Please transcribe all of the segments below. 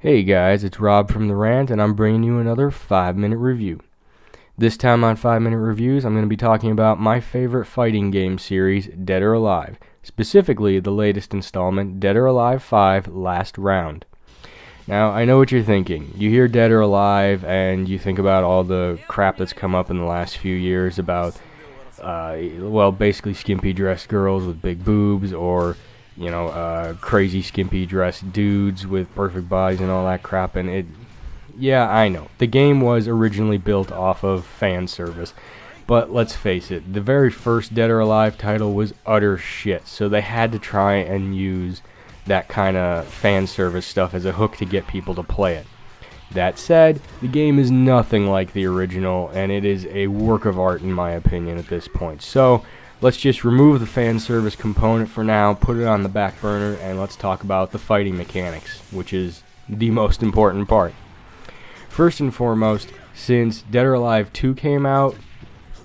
Hey guys, it's Rob from the Rant, and I'm bringing you another 5-minute review. This time on 5-minute reviews, I'm going to be talking about my favorite fighting game series, Dead or Alive, specifically the latest installment, Dead or Alive 5 Last Round. Now, I know what you're thinking. You hear Dead or Alive, and you think about all the crap that's come up in the last few years about, basically skimpy dressed girls with big boobs, or crazy skimpy dressed dudes with perfect bodies and all that crap. And yeah, I know. The game was originally built off of fan service. But let's face it, the very first Dead or Alive title was utter shit. So they had to try and use that kind of fan service stuff as a hook to get people to play it. That said, the game is nothing like the original, and it is a work of art in my opinion at this point. So let's just remove the fan service component for now, put it on the back burner, and let's talk about the fighting mechanics, which is the most important part. First and foremost, since Dead or Alive 2 came out,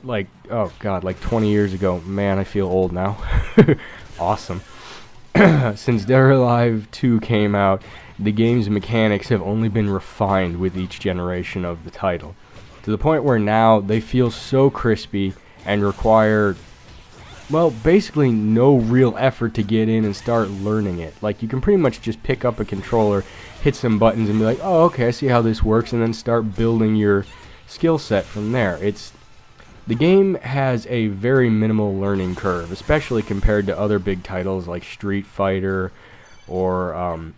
like 20 years ago, man, I feel old now. Awesome. Since Dead or Alive 2 came out, the game's mechanics have only been refined with each generation of the title, to the point where now they feel so crispy and require, well, basically no real effort to get in and start learning it. Like, you can pretty much just pick up a controller, hit some buttons, and be like, oh, okay, I see how this works, and then start building your skill set from there. The game has a very minimal learning curve, especially compared to other big titles like Street Fighter or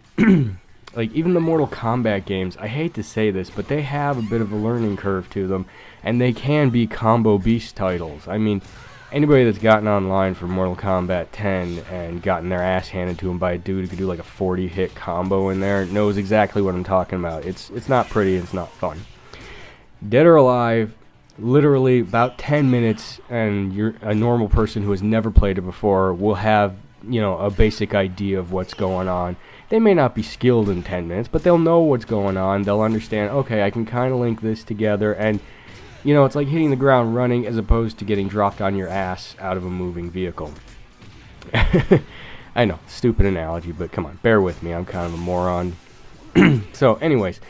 like even the Mortal Kombat games. I hate to say this, but they have a bit of a learning curve to them, and they can be combo beast titles. I mean, anybody that's gotten online for Mortal Kombat 10 and gotten their ass handed to them by a dude who could do like a 40-hit combo in there knows exactly what I'm talking about. It's not pretty, it's not fun. Dead or Alive, literally about 10 minutes, and you're a normal person who has never played it before will have, a basic idea of what's going on. They may not be skilled in 10 minutes, but they'll know what's going on. They'll understand, okay, I can kind of link this together, and it's like hitting the ground running as opposed to getting dropped on your ass out of a moving vehicle. I know, stupid analogy, but come on, bear with me, I'm kind of a moron. So anyways,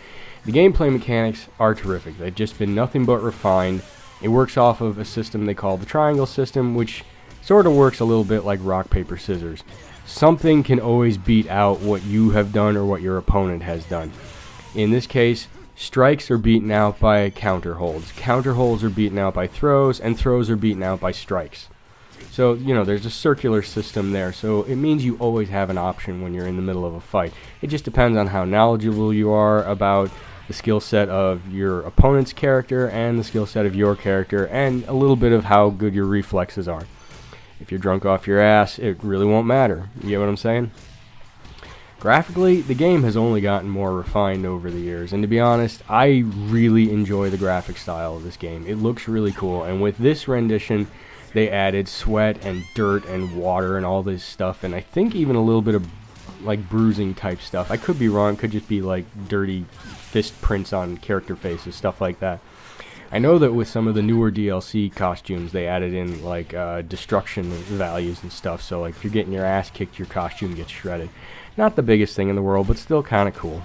the gameplay mechanics are terrific. They've just been nothing but refined. It works off of a system they call the triangle system, which sort of works a little bit like rock, paper, scissors. Something can always beat out what you have done or what your opponent has done. In this case, strikes are beaten out by counter holds. Counter holds are beaten out by throws, and throws are beaten out by strikes. So, there's a circular system there, so it means you always have an option when you're in the middle of a fight. It just depends on how knowledgeable you are about the skill set of your opponent's character and the skill set of your character, and a little bit of how good your reflexes are. If you're drunk off your ass, it really won't matter. You get what I'm saying? Graphically, the game has only gotten more refined over the years, and to be honest, I really enjoy the graphic style of this game. It looks really cool, and with this rendition, they added sweat and dirt and water and all this stuff, and I think even a little bit of like bruising type stuff. I could be wrong, could just be like dirty fist prints on character faces, stuff like that. I know that with some of the newer DLC costumes, they added in like destruction values and stuff, so like if you're getting your ass kicked, your costume gets shredded. Not the biggest thing in the world, but still kind of cool.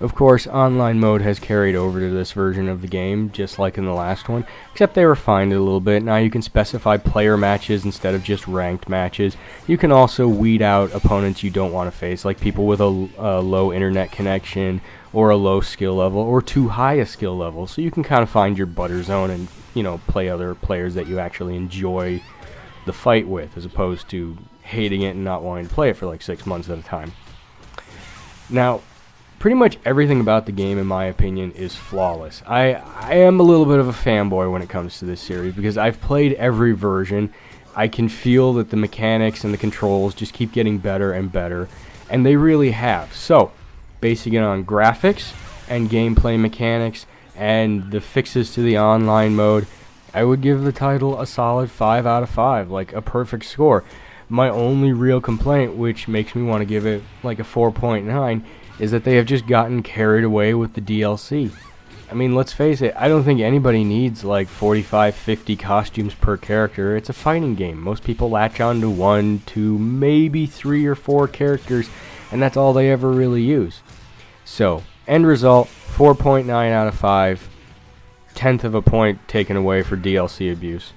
Of course, online mode has carried over to this version of the game, just like in the last one, except they refined it a little bit. Now you can specify player matches instead of just ranked matches. You can also weed out opponents you don't want to face, like people with a low internet connection, or a low skill level, or too high a skill level, so you can kind of find your butter zone and, play other players that you actually enjoy the fight with, as opposed to hating it and not wanting to play it for like 6 months at a time. Now, pretty much everything about the game, in my opinion, is flawless. I am a little bit of a fanboy when it comes to this series, because I've played every version. I can feel that the mechanics and the controls just keep getting better and better, and they really have. So, basing it on graphics and gameplay mechanics and the fixes to the online mode, I would give the title a solid 5 out of 5, like a perfect score. My only real complaint, which makes me want to give it like a 4.9, is that they have just gotten carried away with the DLC. I mean, let's face it, I don't think anybody needs like 45, 50 costumes per character. It's a fighting game. Most people latch on to 1, 2, maybe 3 or 4 characters, and that's all they ever really use. So, end result, 4.9 out of 5. 10th of a point taken away for DLC abuse.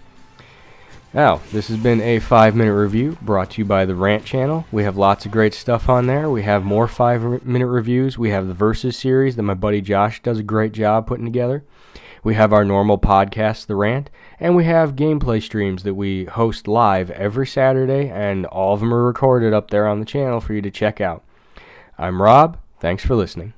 Now, this has been a 5-minute review brought to you by the Rant channel. We have lots of great stuff on there. We have more 5-minute reviews. We have the Versus series that my buddy Josh does a great job putting together. We have our normal podcast, The Rant, and we have gameplay streams that we host live every Saturday, and all of them are recorded up there on the channel for you to check out. I'm Rob. Thanks for listening.